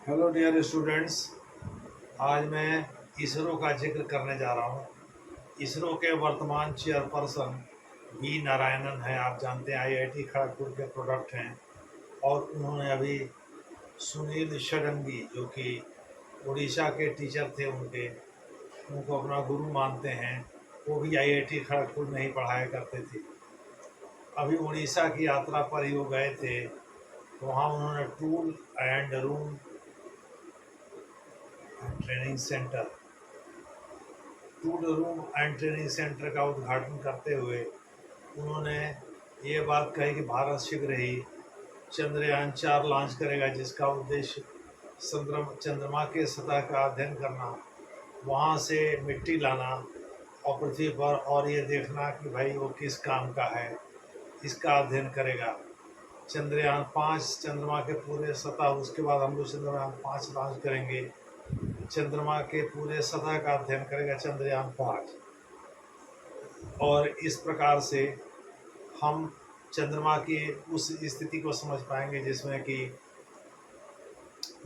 Hello dear students. आज मैं इसरो का जिक्र करने जा रहा हूँ। इसरो के वर्तमान चेयरपर्सन वी नारायणन हैं। आप जानते हैं आईआईटी खड़गपुर के प्रोडक्ट हैं। और उन्होंने अभी सुनील षडंगी जो कि उड़ीसा के टीचर थे, उनको अपना गुरु मानते हैं। वो भी आईआईटी खड़गपुर में ही पढ़ाया करते थे। अभी उड़ीसा की यात्रा पर ही वो गए थे। वहाँ उन्होंने tool and room training centre tool room and training centre का उद्घाटन करते हुए उन्होंने ये बात कही कि भारत शीघ्र ही चंद्रयान 4 लॉन्च करेगा, जिसका उद्देश्य चंद्रमा के सतह का अध्ययन करना, वहाँ से मिट्टी लाना और पृथ्वी पर और ये देखना कि भाई वो किस काम का है, इसका अध्ययन करेगा। चंद्रयान 5 चंद्रमा के पूरे सतह, उसके बाद हम लोग चंद्रयान 5 लॉन्च करेंगे। चंद्रमा के पूरे सतह का अध्ययन करेगा चंद्रयान 5। और इस प्रकार से हम चंद्रमा की उस स्थिति को समझ पाएंगे जिसमें कि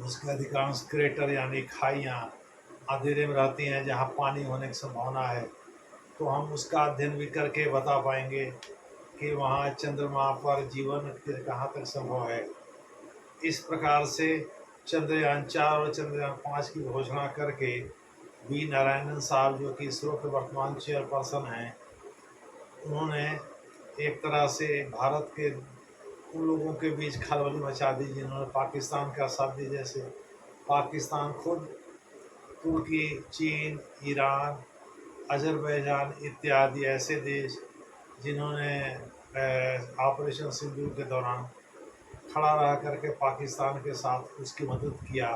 उसके अधिकांश क्रेटर यानी खाइयाँ अंधेरे में रहती हैं, जहाँ पानी होने की संभावना है। तो हम उसका अध्ययन भी करके बता पाएंगे कि वहाँ चंद्रमा पर जीवन कहाँ तक संभव है। इस प्रकार से चंद्रयान 4 और चंद्रयान 5 की घोषणा करके वी नारायणन साहब, जो कि इसरो के वर्तमान चेयरपर्सन हैं, उन्होंने एक तरह से भारत के उन लोगों के बीच खलबली मचा दी जिन्होंने पाकिस्तान का साथ दी। जैसे पाकिस्तान खुद तुर्की, चीन, ईरान, अजरबैजान इत्यादि ऐसे देश जिन्होंने ऑपरेशन सिंदूर के दौरान खड़ा रह करके पाकिस्तान के साथ उसकी मदद किया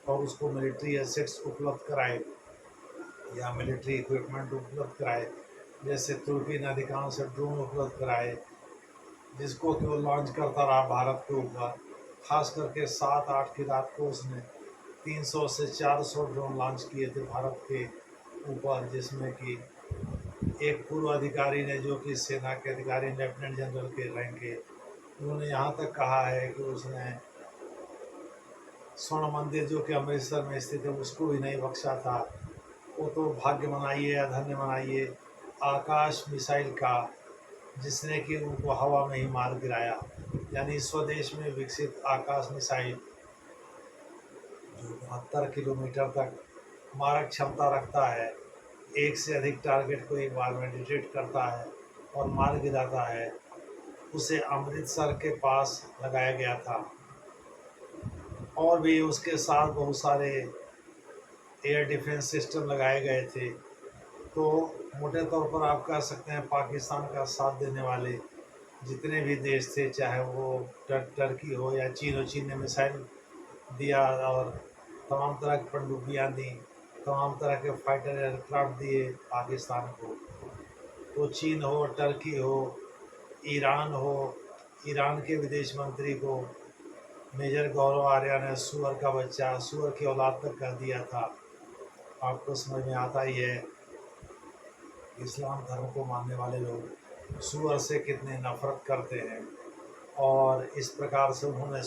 और उसको मिलिट्री एसेट्स उपलब्ध कराए या मिलिट्री इक्विपमेंट उपलब्ध कराए। जैसे तुर्की ने अधिकांश ड्रोन उपलब्ध कराए, जिसको कि वो लॉन्च करता रहा भारत के ऊपर। खास करके 7-8 की रात को उसने 300 से 400 ड्रोन लॉन्च किए थे भारत के ऊपर, जिसमें कि एक पूर्व अधिकारी ने, जो कि सेना के अधिकारी लेफ्टिनेंट जनरल के रैंक के, उन्होंने यहाँ तक कहा है कि उसने स्वर्ण मंदिर जो कि अमृतसर में स्थित है उसको भी नहीं बख्शा था। वो तो भाग्य मनाइए या धन्य मनाइए आकाश मिसाइल का, जिसने कि उनको हवा में ही मार गिराया। यानी स्वदेश में विकसित आकाश मिसाइल जो 72 किलोमीटर तक मारक क्षमता रखता है, एक से अधिक टारगेट को एक बार में डिटेक्ट करता है और मार गिराता है, उसे अमृतसर के पास लगाया गया था। और भी उसके साथ बहुत सारे एयर डिफेंस सिस्टम लगाए गए थे। तो मोटे तौर पर आप कह सकते हैं पाकिस्तान का साथ देने वाले जितने भी देश थे, चाहे वो टर्की हो या चीन हो, चीन ने मिसाइल दिया और तमाम तरह की पनडुब्बियाँ दी, तमाम तरह के फाइटर एयरक्राफ्ट दिए पाकिस्तान को। तो चीन हो, टर्की हो, ईरान हो, ईरान के विदेश मंत्री को मेजर गौरव आर्या ने सूअर का बच्चा, सूअर की औलाद तक कर दिया था। आपको समझ में आता ही है इस्लाम धर्म को मानने वाले लोग सूअर से कितने नफरत करते हैं। और इस प्रकार से उन्होंने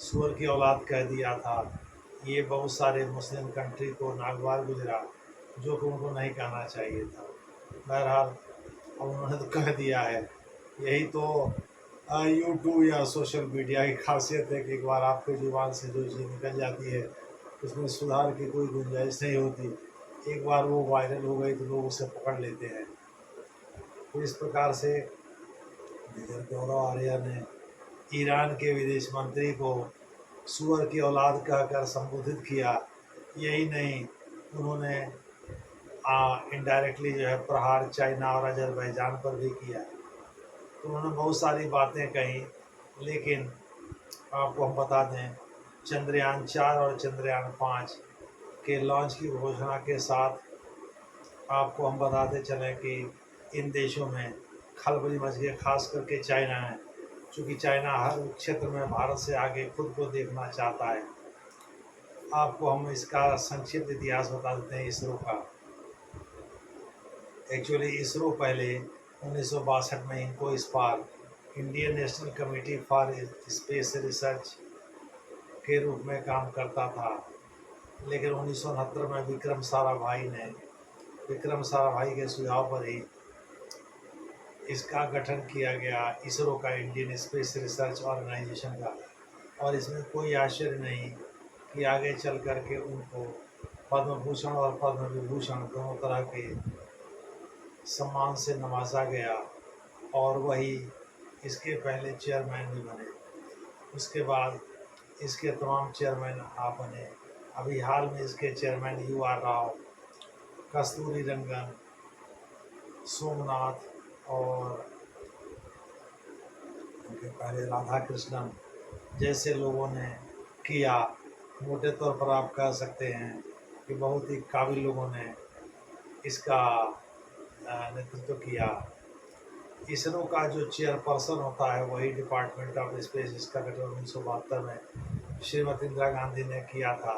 सूअर की औलाद कह दिया था। ये बहुत सारे मुस्लिम कंट्री को नागवार गुजरा, जो कि उनको नहीं कहना चाहिए था। बहरहाल अब उन्होंने तो कह दिया है। यही तो यूट्यूब या सोशल मीडिया की खासियत है कि एक बार आपके ज़ुबान से जो चीज़ निकल जाती है उसमें सुधार की कोई गुंजाइश नहीं होती। एक बार वो वायरल हो गई तो लोग उसे पकड़ लेते हैं। तो इस प्रकार से मेजर गौरव आर्या ने ईरान के विदेश मंत्री को सूअर की औलाद कहकर संबोधित किया। यही नहीं, उन्होंने इनडायरेक्टली जो है प्रहार चाइना और अजरबैजान पर भी किया। तो उन्होंने बहुत सारी बातें कही। लेकिन आपको हम बता दें, चंद्रयान 4 और चंद्रयान 5 के लॉन्च की घोषणा के साथ आपको हम बताते चलें कि इन देशों में खलबली मच गई, खास करके चाइना है। चूँकि चाइना हर क्षेत्र में भारत से आगे खुद को देखना चाहता है। आपको हम इसका संक्षिप्त इतिहास बता देते हैं इसरो का। एक्चुअली इसरो पहले 1962 में INCOSPAR, Indian National Committee for Space Research के रूप में काम करता था। लेकिन 1969 में विक्रम साराभाई के सुझाव पर ही इसका गठन किया गया, इसरो का, इंडियन स्पेस रिसर्च ऑर्गेनाइजेशन का। और इसमें कोई आश्चर्य नहीं कि आगे चल कर के उनको पद्म भूषण और पद्म विभूषण दोनों तरह के सम्मान से नवाजा गया, और वही इसके पहले चेयरमैन भी बने। उसके बाद इसके तमाम चेयरमैन आप बने। अभी हाल में इसके चेयरमैन UR राव, कस्तूरी रंगन, सोमनाथ और उनके पहले राधा कृष्णन जैसे लोगों ने किया। मोटे तौर पर आप कह सकते हैं कि बहुत ही काबिल लोगों ने इसका नेतृत्व किया। इसरो का जो चेयरपर्सन होता है वही डिपार्टमेंट ऑफ स्पेस, इसका गठन 1972 में श्रीमती इंदिरा गांधी ने किया था,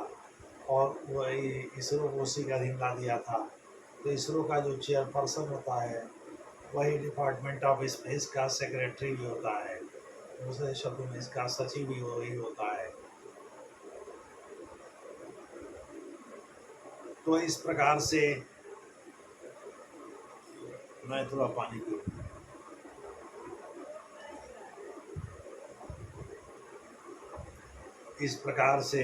और वही इसरो को उसी का अधीन ला दिया था। तो इसरो का जो चेयरपर्सन होता है वही डिपार्टमेंट ऑफ स्पेस का सेक्रेटरी भी होता है, दूसरे शब्दों में इसका सचिव भी वही होता है। तो इस प्रकार से मैं थोड़ा पानी पीऊँ। इस प्रकार से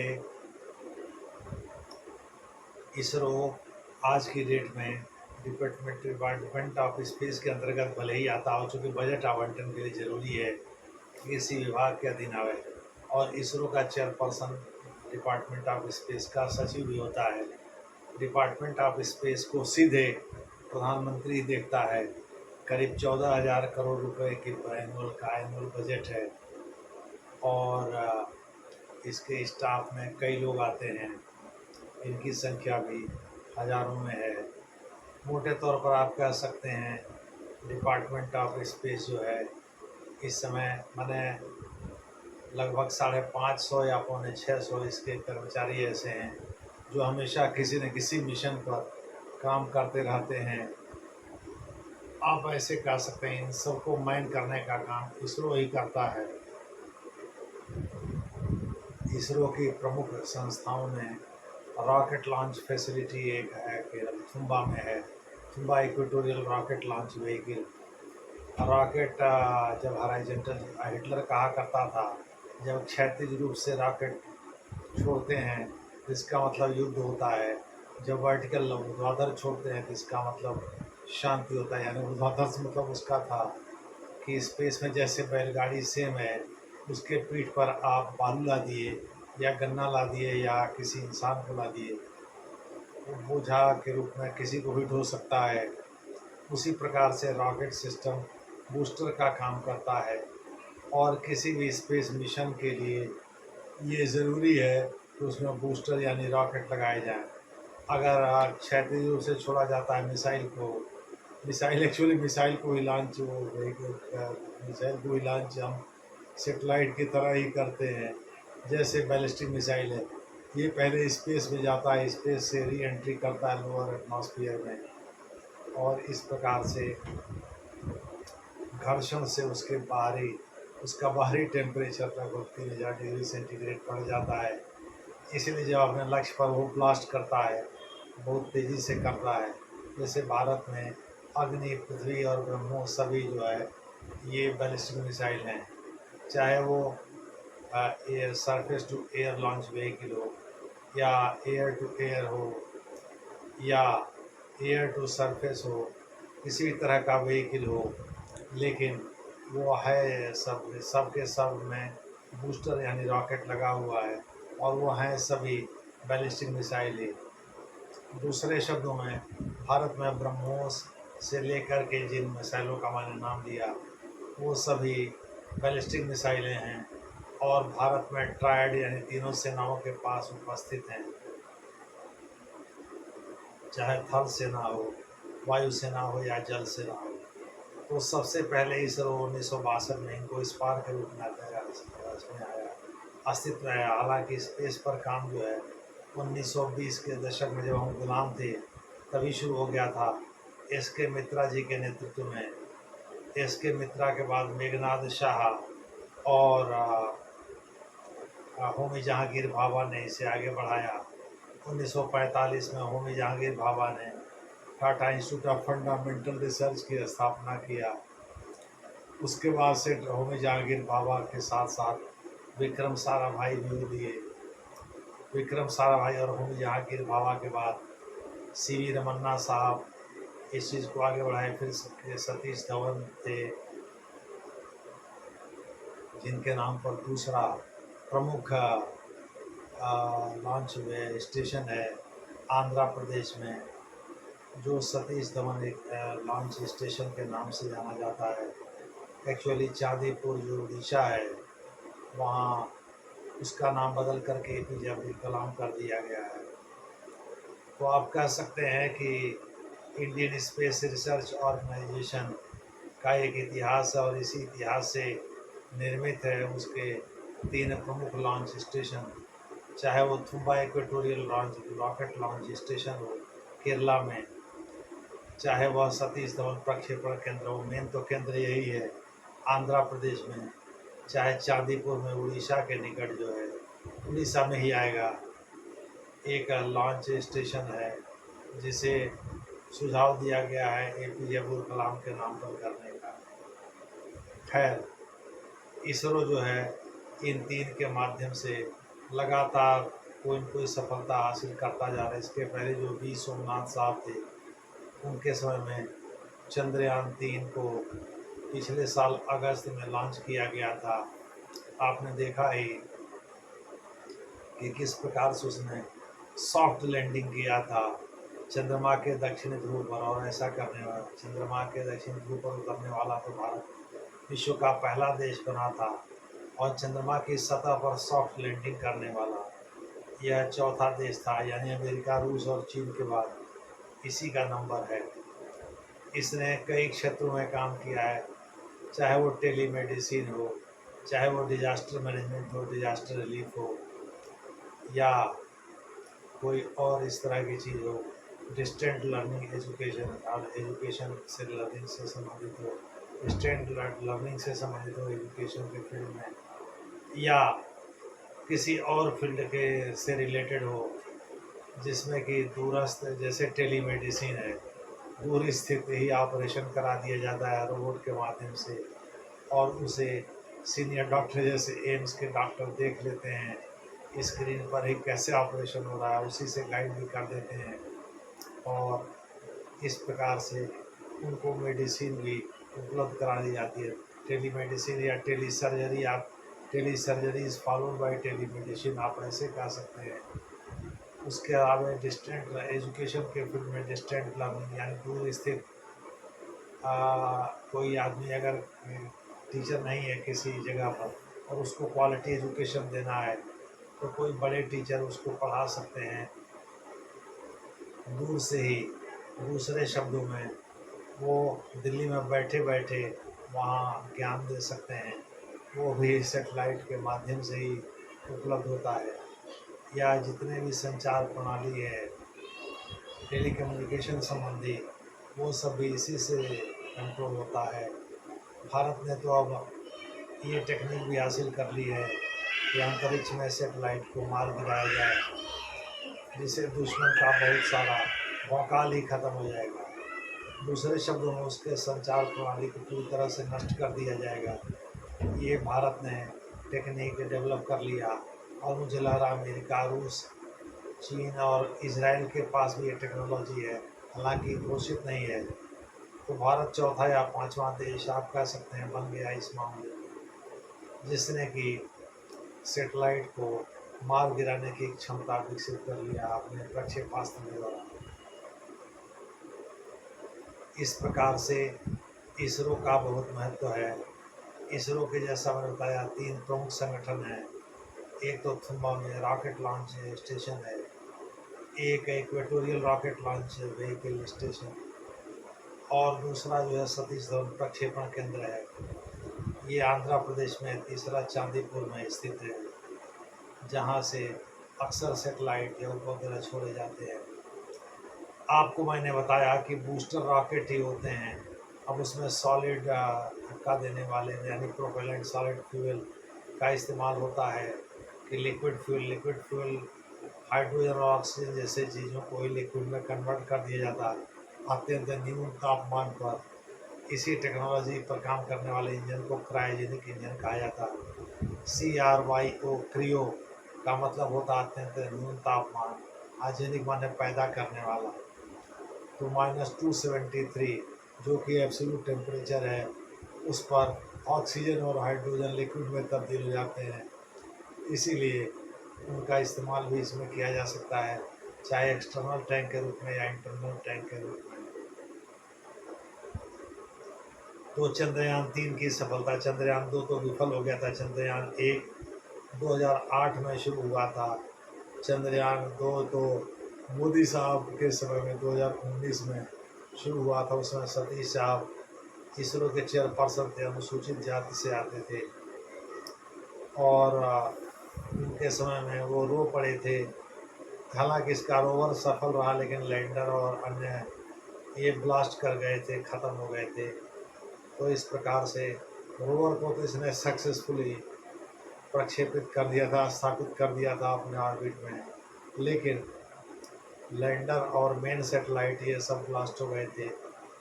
इसरो आज की डेट में डिपार्टमेंट ऑफ स्पेस के अंतर्गत भले ही आता हो, चूँकि बजट आवंटन के लिए ज़रूरी है कि किसी विभाग के अधीन आवे, और इसरो का चेयरपर्सन डिपार्टमेंट ऑफ स्पेस का सचिव भी होता है। डिपार्टमेंट ऑफ स्पेस को सीधे प्रधानमंत्री देखता है। करीब 14,000 करोड़ रुपए की एनुअल बजट है, और इसके स्टाफ में कई लोग आते हैं, इनकी संख्या भी हज़ारों में है। मोटे तौर पर आप कह सकते हैं डिपार्टमेंट ऑफ स्पेस जो है इस समय मैंने लगभग 550 या 650 इसके कर्मचारी ऐसे हैं जो हमेशा किसी न किसी मिशन पर काम करते रहते हैं। आप ऐसे कह सकते हैं इन सबको मैन करने का काम इसरो ही करता है। इसरो की प्रमुख संस्थाओं में रॉकेट लॉन्च फैसिलिटी एक है कि थुम्बा में है, Thumba equatorial rocket launch vehicle. Rocket जब हॉरिजॉन्टल, हिटलर कहा करता था जब क्षैतिज रूप से रॉकेट छोड़ते हैं तो इसका मतलब युद्ध होता है, जब वर्टिकल ऊर्ध्वाधर छोड़ते हैं तो इसका मतलब शांति होता है। यानी ऊर्ध्वाधर से मतलब उसका था कि स्पेस में जैसे बैलगाड़ी सेम है, उसके पीठ पर आप बालू ला दिए या गन्ना ला दिए या किसी इंसान को ला दिए, वो बोझा के रूप में किसी को भी ढो सकता है। उसी प्रकार से रॉकेट सिस्टम बूस्टर का काम करता है, और किसी भी स्पेस मिशन के लिए ये ज़रूरी है कि उसमें बूस्टर यानी रॉकेट लगाए जाएं। अगर क्षैतिज रूप से छोड़ा जाता है मिसाइल को ही लॉन्च मिसाइल को ही लॉन्च हम सेटेलाइट की तरह ही करते हैं। जैसे बैलिस्टिक मिसाइल है, ये पहले स्पेस में जाता है, स्पेस से री एंट्री करता है लोअर एटमॉस्फेयर में, और इस प्रकार से घर्षण से उसका बाहरी टेम्परेचर लगभग 3000 डिग्री सेंटीग्रेड बढ़ जाता है। इसलिए जब अपने लक्ष्य पर वो ब्लास्ट करता है बहुत तेज़ी से करता है। जैसे भारत में अग्नि, पृथ्वी और ब्रह्मोस सभी जो है ये बैलिस्टिक मिसाइल हैं, चाहे वो air surface to air launch vehicle हो, या एयर टू एयर हो, या एयर टू सरफेस हो, किसी तरह का व्हीकल हो, लेकिन वो है सब के सब में बूस्टर यानी रॉकेट लगा हुआ है, और वो हैं सभी बैलिस्टिक मिसाइल ही। दूसरे शब्दों में भारत में ब्रह्मोस से लेकर के जिन मिसाइलों का मैंने नाम दिया वो सभी बैलिस्टिक मिसाइलें हैं, और भारत में ट्रायड यानी तीनों सेनाओं के पास उपस्थित हैं, चाहे थल सेना हो, वायु सेना हो या जल सेना हो। तो सबसे पहले इसरो 1962 में इनको स्पार के रूप में आया, अस्तित्व में आया। हालांकि स्पेस पर काम जो है 1920 के दशक में जब हम गुलाम थे तभी शुरू हो गया था, एस.के. मित्रा जी के नेतृत्व में। एस.के. मित्रा के बाद मेघनाद शाह और होमी जहांगीर भाभा ने इसे आगे बढ़ाया। 1945 में होमी जहांगीर भाभा ने Tata institute of fundamental research की स्थापना किया। उसके बाद से होमी जहांगीर भाभा के साथ साथ विक्रम साराभाई भी दिए। विक्रम साराभाई और होमी जहांगीर भाभा के बाद सीवी रमन्ना साहब इस चीज़ को आगे बढ़ाए। फिर सतीश धवन थे, जिनके नाम पर दूसरा प्रमुख लॉन्च स्टेशन है आंध्र प्रदेश में, जो सतीश धवन एक लॉन्च स्टेशन के नाम से जाना जाता है। एक्चुअली चांदीपुर जो उड़ीसा है, वहाँ उसका नाम बदल करके APJ अब्दुल कलाम कर दिया गया है। तो आप कह सकते हैं कि इंडियन स्पेस रिसर्च ऑर्गेनाइजेशन का एक इतिहास है, और इसी इतिहास से निर्मित है उसके 3 प्रमुख लॉन्च स्टेशन, चाहे वो Thumba equatorial rocket launch station हो केरला में, चाहे वह सतीश धवन प्रक्षेपण केंद्र हो, मेन तो केंद्र यही है आंध्र प्रदेश में, चाहे चांदीपुर में उड़ीसा के निकट जो है, उड़ीसा में ही आएगा, एक लॉन्च स्टेशन है जिसे सुझाव दिया गया है APJ अब्दुल कलाम के नाम पर करने का। खैर, इसरो जो है इन 3 के माध्यम से लगातार कोई न कोई सफलता हासिल करता जा रहा है। इसके पहले जो V सोमनाथ साहब थे, उनके समय में चंद्रयान 3 को पिछले साल अगस्त में लॉन्च किया गया था। आपने देखा ही कि किस प्रकार से उसने सॉफ्ट लैंडिंग किया था चंद्रमा के दक्षिणी ध्रुव पर, और ऐसा करने वाला चंद्रमा के दक्षिणी ध्रुव पर उतरने वाला तो भारत विश्व का पहला देश बना था, और चंद्रमा की सतह पर सॉफ्ट लैंडिंग करने वाला यह चौथा देश था। यानी अमेरिका, रूस और चीन के बाद इसी का नंबर है। इसने कई क्षेत्रों में काम किया है, चाहे वो टेलीमेडिसिन हो, चाहे वो डिजास्टर मैनेजमेंट हो, डिजास्टर रिलीफ हो, या कोई और इस तरह की चीज़ हो, डिस्टेंट लर्निंग एजुकेशन और एजुकेशन से लर्निंग से संबंधित हो, डिस्टेंट लर्निंग से संबंधित हो एजुकेशन के फील्ड में, या किसी और फील्ड के से रिलेटेड हो, जिसमें कि दूरस्थ जैसे टेलीमेडिसिन है, दूर स्थित ही ऑपरेशन करा दिया जाता है रोबोट के माध्यम से, और उसे सीनियर डॉक्टर जैसे एम्स के डॉक्टर देख लेते हैं, स्क्रीन पर ही कैसे ऑपरेशन हो रहा है उसी से गाइड भी कर देते हैं, और इस प्रकार से उनको मेडिसिन भी उपलब्ध करा दी जाती है। टेलीमेडिसिन या टेली सर्जरी, आप tele surgery is followed by telemedicine, आप ऐसे कह सकते हैं। उसके अलावा डिस्टेंट एजुकेशन के फील्ड में डिस्टेंट लर्निंग, यानी दूर स्थित कोई आदमी अगर टीचर नहीं है किसी जगह पर और उसको क्वालिटी एजुकेशन देना है, तो कोई बड़े टीचर उसको पढ़ा सकते हैं दूर से ही। दूसरे शब्दों में, वो दिल्ली में बैठे बैठे वहाँ ज्ञान दे सकते हैं, वो भी सेटेलाइट के माध्यम से ही उपलब्ध होता है। या जितने भी संचार प्रणाली है टेलीकम्युनिकेशन संबंधी, वो सब भी इसी से कंट्रोल होता है। भारत ने तो अब ये टेक्निक भी हासिल कर ली है कि अंतरिक्ष में सेटेलाइट को मार गिराया जाए, जिससे दुश्मन का बहुत सारा भौकाल ही खत्म हो जाएगा। दूसरे शब्दों में, उसके संचार प्रणाली को पूरी तरह से नष्ट कर दिया जाएगा। ये भारत ने टेक्निक डेवलप कर लिया, और मुझे लग रहा अमेरिका, रूस, चीन और इजराइल के पास भी ये टेक्नोलॉजी है, हालांकि घोषित नहीं है। तो भारत चौथा या 5वां देश आप कह सकते हैं बन गया इस मामले में, जिसने कि सेटेलाइट को मार गिराने की क्षमता विकसित कर लिया अपने प्रक्षेपास्त्र के द्वारा। इस प्रकार से इसरो का बहुत महत्व है। इसरो के जैसा मैंने बताया 3 प्रमुख संगठन हैं। एक तो थुम्बा में रॉकेट लॉन्च स्टेशन है, एक equatorial rocket launch vehicle station, और दूसरा जो है सतीश धवन प्रक्षेपण केंद्र है, ये आंध्र प्रदेश में। तीसरा चांदीपुर में स्थित है, जहाँ से अक्सर सेटेलाइट या उपग्रह छोड़े जाते हैं। आपको मैंने बताया कि बूस्टर रॉकेट ही होते हैं, अब उसमें सॉलिड धक्का देने वाले यानी प्रोपेलेंट सॉलिड फ्यूल का इस्तेमाल होता है, कि लिक्विड फ्यूल हाइड्रोजन और ऑक्सीजन जैसे चीज़ों को ही लिक्विड में कन्वर्ट कर दिया जाता है अत्यंत न्यून तापमान पर। इसी टेक्नोलॉजी पर काम करने वाले इंजन को क्रायोजेनिक इंजन कहा जाता है। CRYO क्रियो का मतलब होता है अत्यंत न्यून तापमान, आर्जेनिक माने पैदा करने वाला। तो -273 जो कि एब्सोल्यूट टेम्परेचर है, उस पर ऑक्सीजन और हाइड्रोजन लिक्विड में तब्दील हो जाते हैं। इसीलिए उनका इस्तेमाल भी इसमें किया जा सकता है, चाहे एक्सटर्नल टैंक के रूप में या इंटरनल टैंक के रूप में। तो चंद्रयान 3 की सफलता, चंद्रयान 2 तो विफल हो गया था। चंद्रयान 1 2008 में शुरू हुआ था। चंद्रयान 2 तो मोदी साहब के समय में 2019 में शुरू हुआ था। उसमें सतीश साहब इसरो के चेयरपर्सन थे, अनुसूचित जाति से आते थे और उनके समय में वो रो पड़े थे। हालांकि इसका रोवर सफल रहा, लेकिन लैंडर और अन्य ये ब्लास्ट कर गए थे, ख़त्म हो गए थे। तो इस प्रकार से रोवर को तो इसने सक्सेसफुली प्रक्षेपित कर दिया था, स्थापित कर दिया था अपने ऑर्बिट में, लेकिन लैंडर और मेन सेटेलाइट ये सब ब्लास्ट हो गए थे,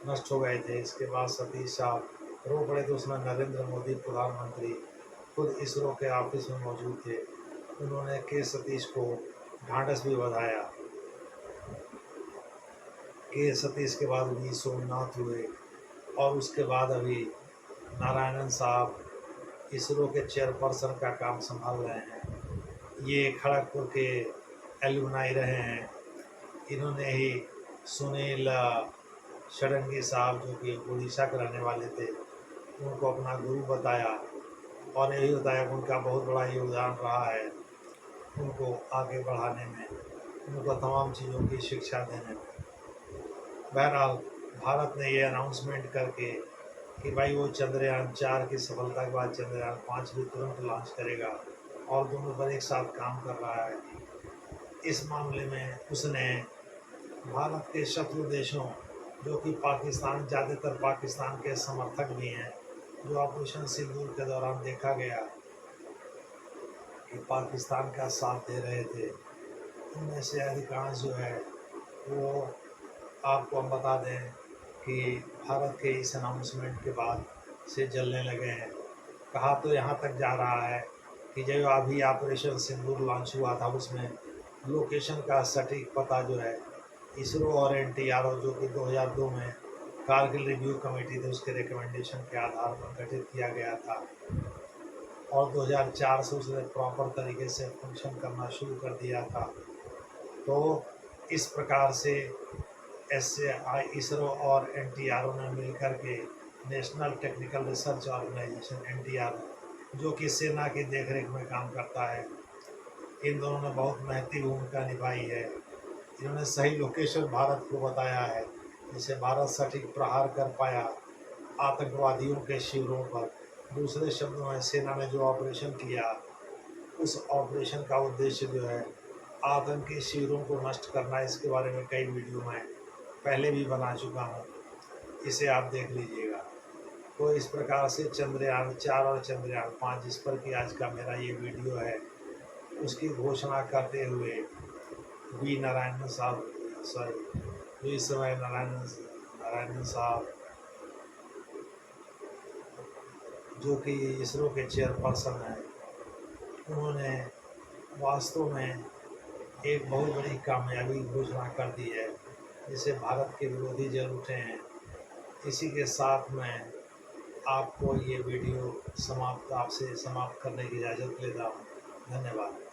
नष्ट हो गए थे। इसके बाद सतीश साहब रो पड़े थे। उसमें नरेंद्र मोदी प्रधानमंत्री खुद इसरो के ऑफिस में मौजूद थे। उन्होंने के सतीश को ढांढस भी बधाया। के सतीश के बाद वी सोमनाथ हुए और उसके बाद अभी नारायणन साहब इसरो के चेयरपर्सन का काम संभाल रहे हैं। ये खड़गपुर के एलुमनाई रहे हैं। इन्होंने ही सुनील षडंगी साहब, जो कि उड़ीसा के रहने वाले थे, उनको अपना गुरु बताया और यही बताया कि उनका बहुत बड़ा योगदान रहा है उनको आगे बढ़ाने में, उनको तमाम चीज़ों की शिक्षा देने में। बहरहाल भारत ने ये अनाउंसमेंट करके कि भाई वो चंद्रयान 4 की सफलता के बाद चंद्रयान 5 भी तुरंत लॉन्च करेगा और दोनों पर एक साथ काम कर रहा है। इस मामले में उसने भारत के शत्रु देशों, जो कि पाकिस्तान, ज़्यादातर पाकिस्तान के समर्थक भी हैं, जो ऑपरेशन सिंदूर के दौरान देखा गया कि पाकिस्तान का साथ दे रहे थे, उनमें से अधिकांश जो है वो आपको हम बता दें कि भारत के इस अनाउंसमेंट के बाद से जलने लगे हैं। कहा तो यहाँ तक जा रहा है कि जब अभी ऑपरेशन सिंदूर लॉन्च हुआ था, उसमें लोकेशन का सटीक पता जो है इसरो और NTRO, जो कि 2002 में कारगिल रिव्यू कमेटी थी, उसके रिकमेंडेशन के आधार पर गठित किया गया था और 2004 से उसने प्रॉपर तरीके से फंक्शन करना शुरू कर दिया था। तो इस प्रकार से इसरो और NTRO ने मिलकर के national technical research organization NTRO, जो कि सेना की देखरेख में काम करता है, इन दोनों ने बहुत महत्वपूर्ण भूमिका निभाई है। इन्होंने सही लोकेशन भारत को बताया है, जिससे भारत सटीक प्रहार कर पाया आतंकवादियों के शिविरों पर। दूसरे शब्दों में सेना ने जो ऑपरेशन किया, उस ऑपरेशन का उद्देश्य जो है आतंकी शिविरों को नष्ट करना। इसके बारे में कई वीडियो में पहले भी बना चुका हूँ, इसे आप देख लीजिएगा। तो इस प्रकार से चंद्रयान 4 और चंद्रयान 5, जिस पर कि आज का मेरा ये वीडियो है, उसकी घोषणा करते हुए वी नारायणन साहब, सॉरी, इस समय नारायणन साहब, जो कि इसरो के चेयरपर्सन हैं, उन्होंने वास्तव में एक बहुत बड़ी कामयाबी घोषणा कर दी है, जिसे भारत के विरोधी जल उठे हैं। इसी के साथ मैं आपको ये वीडियो आपसे समाप्त करने की इजाज़त लेता हूँ। धन्यवाद।